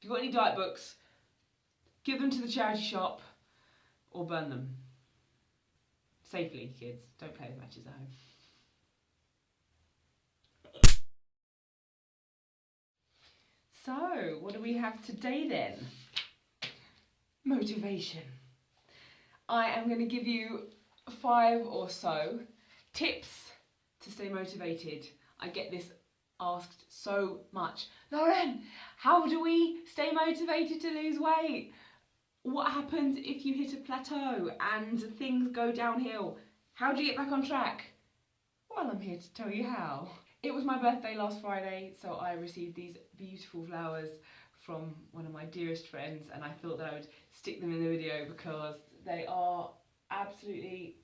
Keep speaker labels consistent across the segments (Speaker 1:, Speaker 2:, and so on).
Speaker 1: If you've got any diet books, give them to the charity shop or burn them. Safely, kids. Don't play with matches at home. So, what do we have today then? Motivation. I am going to give you 5 or so tips to stay motivated. I get this asked so much. Lauren, how do we stay motivated to lose weight? What happens if you hit a plateau and things go downhill? How do you get back on track? Well, I'm here to tell you how. It was my birthday last Friday, so I received these beautiful flowers from one of my dearest friends, and I thought that I would stick them in the video because they are absolutely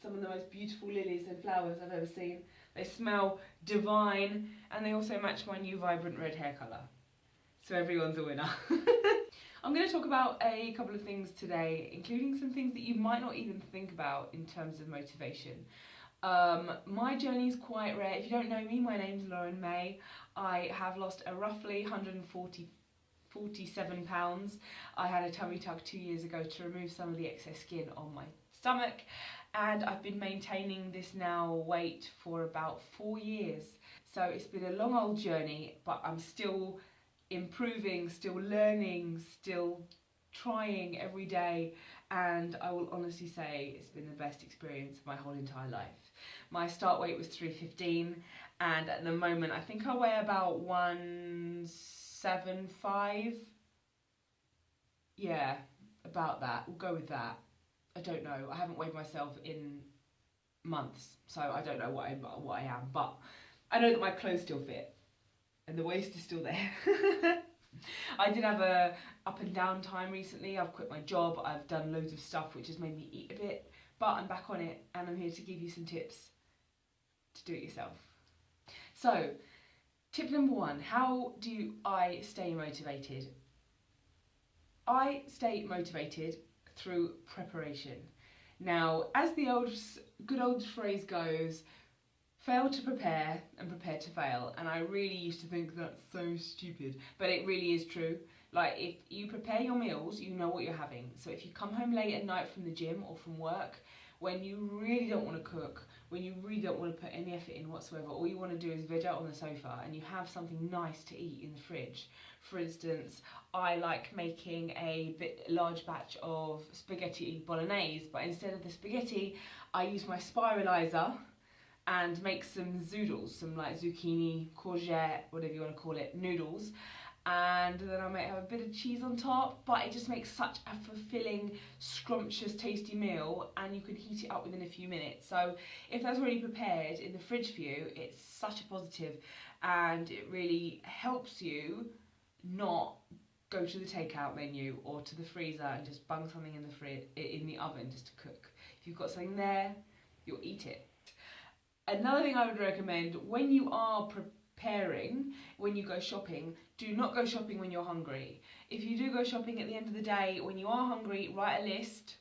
Speaker 1: some of the most beautiful lilies and flowers I've ever seen. They smell divine, and they also match my new vibrant red hair colour. So everyone's a winner. I'm going to talk about a couple of things today, including some things that you might not even think about in terms of motivation. My journey is quite rare. If you don't know me, my name's Lauren May. I have lost a roughly 47 pounds. I had a tummy tuck 2 years ago to remove some of the excess skin on my stomach, and I've been maintaining this now weight for about 4 years. So it's been a long old journey, but I'm still improving, still learning, still trying every day, and I will honestly say it's been the best experience of my whole entire life. My start weight was 315, and at the moment I think I weigh about 175. Yeah, about that. We'll go with that. I don't know. I haven't weighed myself in months, so I don't know what I am, but I know that my clothes still fit and the waist is still there. I did have a up and down time recently. I've quit my job, I've done loads of stuff which has made me eat a bit, but I'm back on it, and I'm here to give you some tips to do it yourself. So, tip number 1, how do I stay motivated? I stay motivated through preparation. Now, as the good old phrase goes, fail to prepare and prepare to fail, and I really used to think that's so stupid, but it really is true. Like, if you prepare your meals, you know what you're having. So if you come home late at night from the gym or from work, when you really don't want to cook, when you really don't want to put any effort in whatsoever, all you want to do is veg out on the sofa, and you have something nice to eat in the fridge. For instance, I like making a large batch of spaghetti bolognese, but instead of the spaghetti, I use my spiralizer and make some zoodles, some like zucchini, courgette, whatever you want to call it, noodles. And then I might have a bit of cheese on top, but it just makes such a fulfilling, scrumptious, tasty meal, and you can heat it up within a few minutes. So if that's already prepared in the fridge for you, it's such a positive, and it really helps you not go to the takeout menu or to the freezer and just bung something in the oven just to cook. If you've got something there, you'll eat it. Another thing I would recommend when you are preparing, when you go shopping, do not go shopping when you're hungry. If you do go shopping at the end of the day, when you are hungry, write a list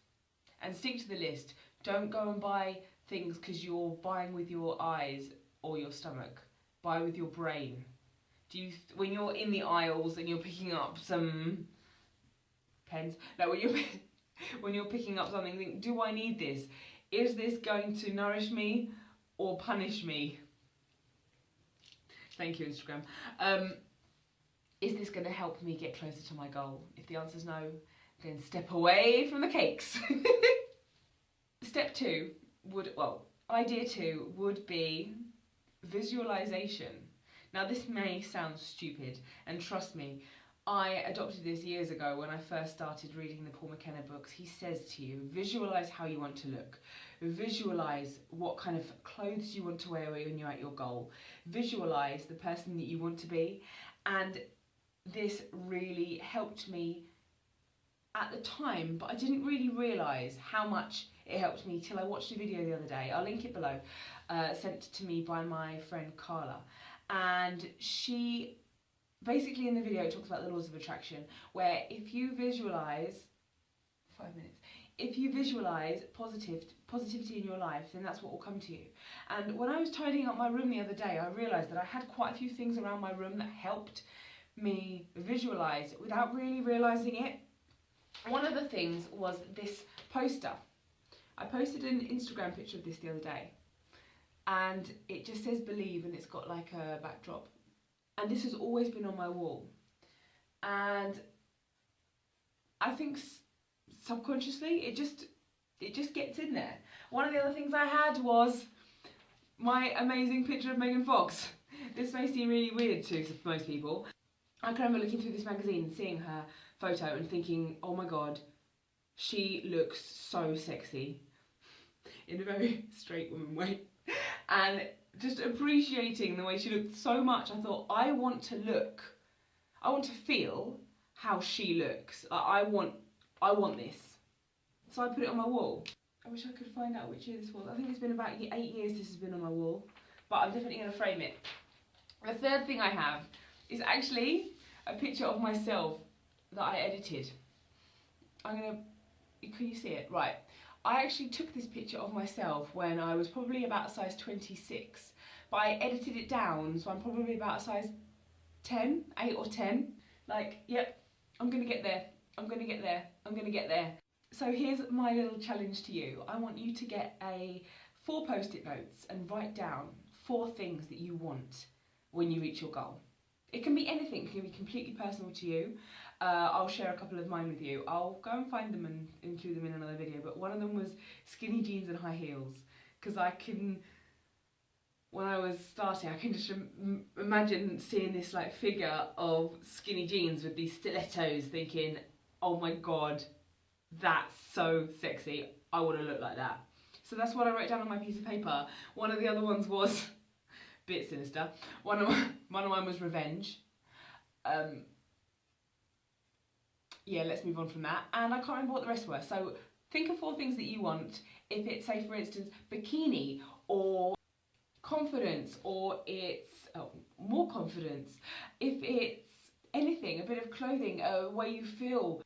Speaker 1: and stick to the list. Don't go and buy things because you're buying with your eyes or your stomach. Buy with your brain. When you're in the aisles and you're picking up some pens, no, when you're picking up something, think, do I need this? Is this going to nourish me or punish me? Thank you, Instagram. Is this going to help me get closer to my goal? If the answer is no, then step away from the cakes. Step 2 idea 2 would be visualization. Now, this may sound stupid, and trust me, I adopted this years ago when I first started reading the Paul McKenna books. He says to you, visualise how you want to look. Visualise what kind of clothes you want to wear when you're at your goal. Visualise the person that you want to be. And this really helped me at the time, but I didn't really realise how much it helped me till I watched a video the other day. I'll link it below, sent to me by my friend Carla. And she, basically in the video, talks about the laws of attraction, where if you visualise, 5 minutes, if you visualise positivity in your life, then that's what will come to you. And when I was tidying up my room the other day, I realised that I had quite a few things around my room that helped me visualise without really realising it. One of the things was this poster. I posted an Instagram picture of this the other day, and it just says believe, and it's got like a backdrop, and this has always been on my wall, and I think subconsciously it just gets in there. One of the other things I had was my amazing picture of Megan Fox. This may seem really weird to most people. I can remember looking through this magazine and seeing her photo and thinking, oh my god, she looks so sexy, in a very straight woman way, and just appreciating the way she looked so much. I thought, I want to feel how she looks. I want this. So I put it on my wall. I wish I could find out which year this was. I think it's been about 8 years this has been on my wall, but I'm definitely going to frame it. The third thing I have is actually a picture of myself that I edited. Can you see it? Right. I actually took this picture of myself when I was probably about a size 26, but I edited it down, so I'm probably about a size 10, 8 or 10. Like, yep, I'm going to get there. I'm going to get there. I'm going to get there. So here's my little challenge to you. I want you to get 4 post-it notes and write down 4 things that you want when you reach your goal. It can be anything, it can be completely personal to you. I'll share a couple of mine with you. I'll go and find them and include them in another video, but one of them was skinny jeans and high heels. Because when I was starting, I can just imagine seeing this like figure of skinny jeans with these stilettos, thinking, oh my god, that's so sexy, I want to look like that. So that's what I wrote down on my piece of paper. One of the other ones was, bit sinister, one of mine was revenge. Yeah, let's move on from that. And I can't remember what the rest were. So think of 4 things that you want. If it's, say for instance, bikini, or confidence, or it's more confidence. If it's anything, a bit of clothing, a way you feel,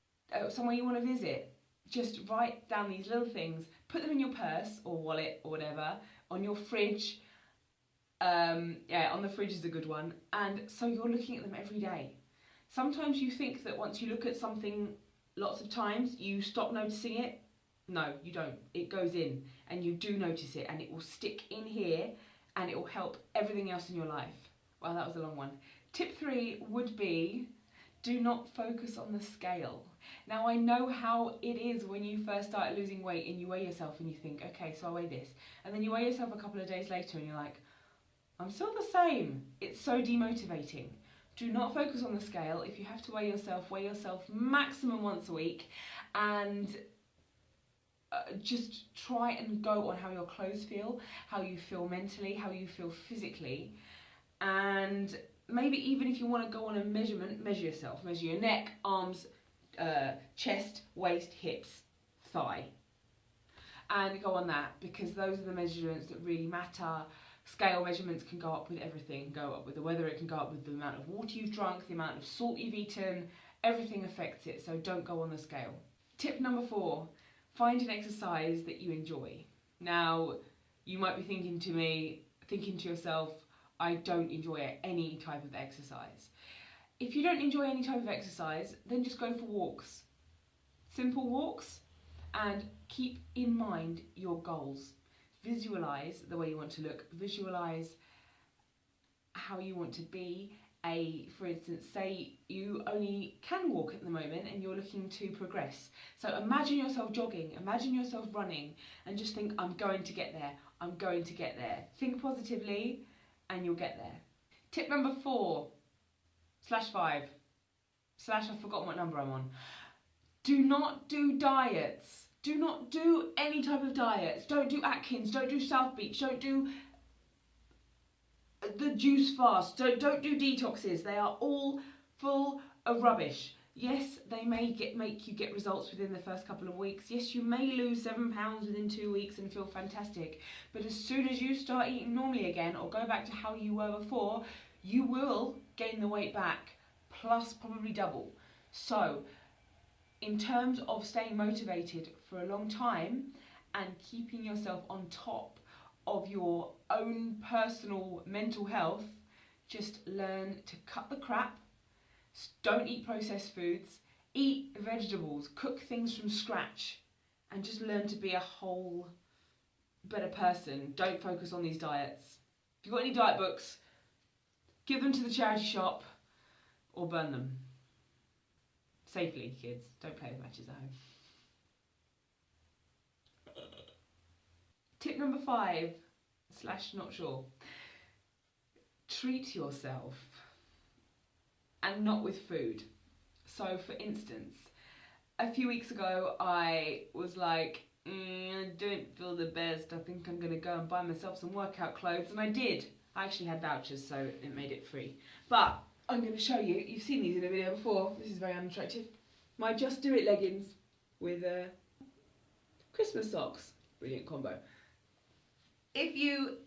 Speaker 1: somewhere you want to visit, just write down these little things, put them in your purse or wallet or whatever, on your fridge. Yeah, on the fridge is a good one. And so you're looking at them every day. Sometimes you think that once you look at something lots of times, you stop noticing it. No, you don't. It goes in, and you do notice it, and it will stick in here, and it will help everything else in your life. Well, that was a long one. Tip 3 would be, do not focus on the scale. Now, I know how it is when you first start losing weight and you weigh yourself and you think, okay, so I weigh this. And then you weigh yourself a couple of days later and you're like, I'm still the same. It's so demotivating. Do not focus on the scale. If you have to weigh yourself maximum once a week, and just try and go on how your clothes feel, how you feel mentally, how you feel physically, and maybe even if you want to go on a measurement, measure yourself. Measure your neck, arms, chest, waist, hips, thigh, and go on that, because those are the measurements that really matter. Scale measurements can go up with everything, go up with the weather, it can go up with the amount of water you've drunk, the amount of salt you've eaten, everything affects it, so don't go on the scale. Tip number 4, find an exercise that you enjoy. Now, you might be thinking to yourself, I don't enjoy any type of exercise. If you don't enjoy any type of exercise, then just go for walks. Simple walks, and keep in mind your goals. Visualise the way you want to look, visualise how you want to be. For instance, say you only can walk at the moment and you're looking to progress. So imagine yourself jogging, imagine yourself running, and just think, I'm going to get there, I'm going to get there. Think positively and you'll get there. Tip number 4/5/ I've forgotten what number I'm on. Do not do diets. Do not do any type of diets. Don't do Atkins, don't do South Beach, don't do the juice fast, don't do detoxes. They are all full of rubbish. Yes, they may make you get results within the first couple of weeks. Yes, you may lose 7 pounds within 2 weeks and feel fantastic. But as soon as you start eating normally again, or go back to how you were before, you will gain the weight back, plus probably double. So, in terms of staying motivated for a long time and keeping yourself on top of your own personal mental health, just learn to cut the crap Don't eat processed foods. Eat vegetables. Cook things from scratch. And just learn to be a whole, better person. Don't focus on these diets. If you've got any diet books, give them to the charity shop or burn them. Safely, kids. Don't play with matches at home. Tip number 5, / not sure. Treat yourself. And not with food. So, for instance, a few weeks ago I was like, I don't feel the best. I think I'm going to go and buy myself some workout clothes. And I did. I actually had vouchers, so it made it free. But I'm going to show you. You've seen these in a video before. This is very unattractive. My Just Do It leggings with Christmas socks. Brilliant combo. If you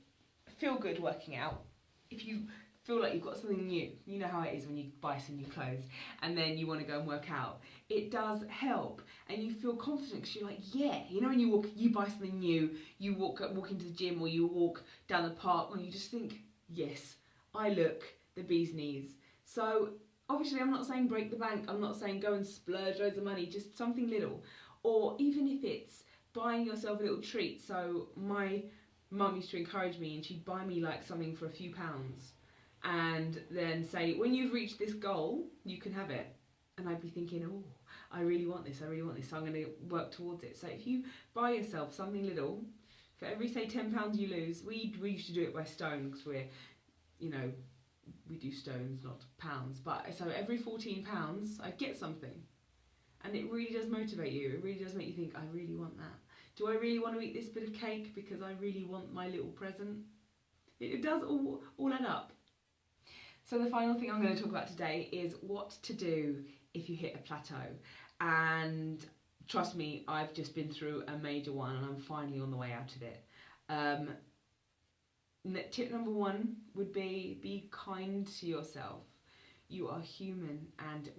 Speaker 1: feel good working out, if you feel like you've got something new, you know how it is when you buy some new clothes and then you want to go and work out, it does help and you feel confident because you're like, yeah, you know, when you buy something new, you walk into the gym or you walk down the park and you just think, yes, I look the bee's knees. So obviously I'm not saying break the bank, I'm not saying go and splurge loads of money, just something little. Or even if it's buying yourself a little treat. So my mum used to encourage me and she'd buy me like something for a few pounds and then say, when you've reached this goal, you can have it. And I'd be thinking, oh, I really want this, so I'm going to work towards it. So if you buy yourself something little, for every, say, £10 you lose, we used to do it by stone because we're, you know, we do stones, not pounds. But so every £14, I'd get something. And it really does motivate you. It really does make you think, I really want that. Do I really want to eat this bit of cake because I really want my little present? It does all add up. So the final thing I'm going to talk about today is what to do if you hit a plateau. And trust me, I've just been through a major one and I'm finally on the way out of it. Tip number 1 would be kind to yourself. You are human and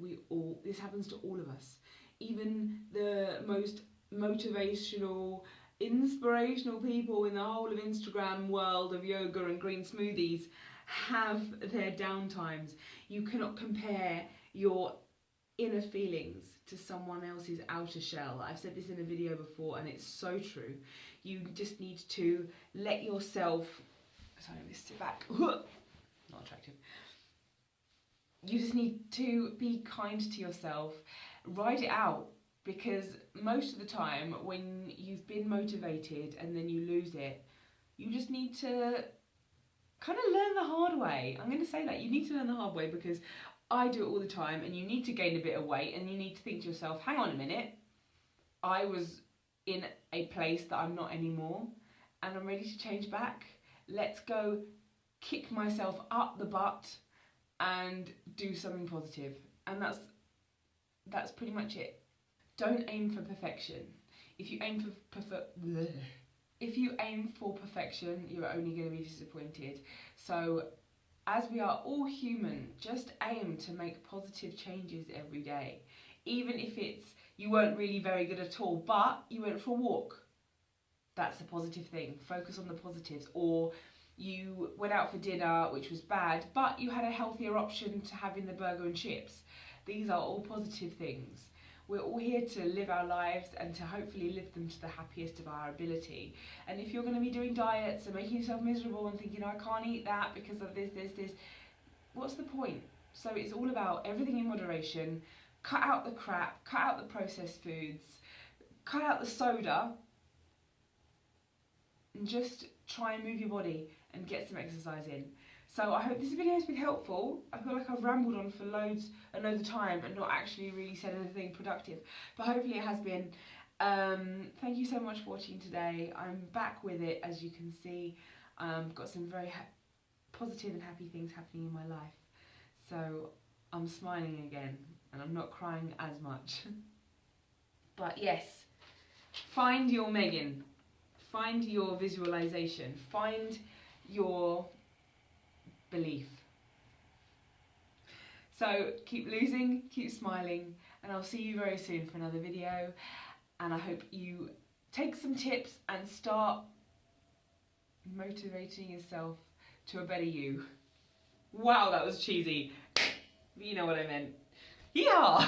Speaker 1: this happens to all of us. Even the most motivational, inspirational people in the whole of Instagram world of yoga and green smoothies have their down times. You cannot compare your inner feelings to someone else's outer shell. I've said this in a video before and it's so true. You just need to let yourself, sorry, let me sit back, not attractive. You just need to be kind to yourself, ride it out, because most of the time when you've been motivated and then you lose it, you just need to kind of learn the hard way. I'm going to say that. You need to learn the hard way because I do it all the time and you need to gain a bit of weight and you need to think to yourself, hang on a minute, I was in a place that I'm not anymore and I'm ready to change back. Let's go kick myself up the butt and do something positive. And that's pretty much it. Don't aim for perfection. If you aim for perfection, you're only going to be disappointed. So, as we are all human, just aim to make positive changes every day. Even if it's, you weren't really very good at all, but you went for a walk. That's a positive thing. Focus on the positives. Or you went out for dinner, which was bad, but you had a healthier option to having the burger and chips. These are all positive things. We're all here to live our lives and to hopefully live them to the happiest of our ability. And if you're going to be doing diets and making yourself miserable and thinking, I can't eat that because of this, what's the point? So it's all about everything in moderation. Cut out the crap, cut out the processed foods, cut out the soda, and just try and move your body and get some exercise in. So I hope this video has been helpful. I feel like I've rambled on for loads and loads of time and not actually really said anything productive, but hopefully it has been. Thank you so much for watching today. I'm back with it, as you can see. Got some very positive and happy things happening in my life. So I'm smiling again and I'm not crying as much. But yes, find your Megan. Find your visualization. Find your belief. So keep losing, keep smiling, and I'll see you very soon for another video. And I hope you take some tips and start motivating yourself to a better you. Wow, that was cheesy. But you know what I meant. Yeehaw!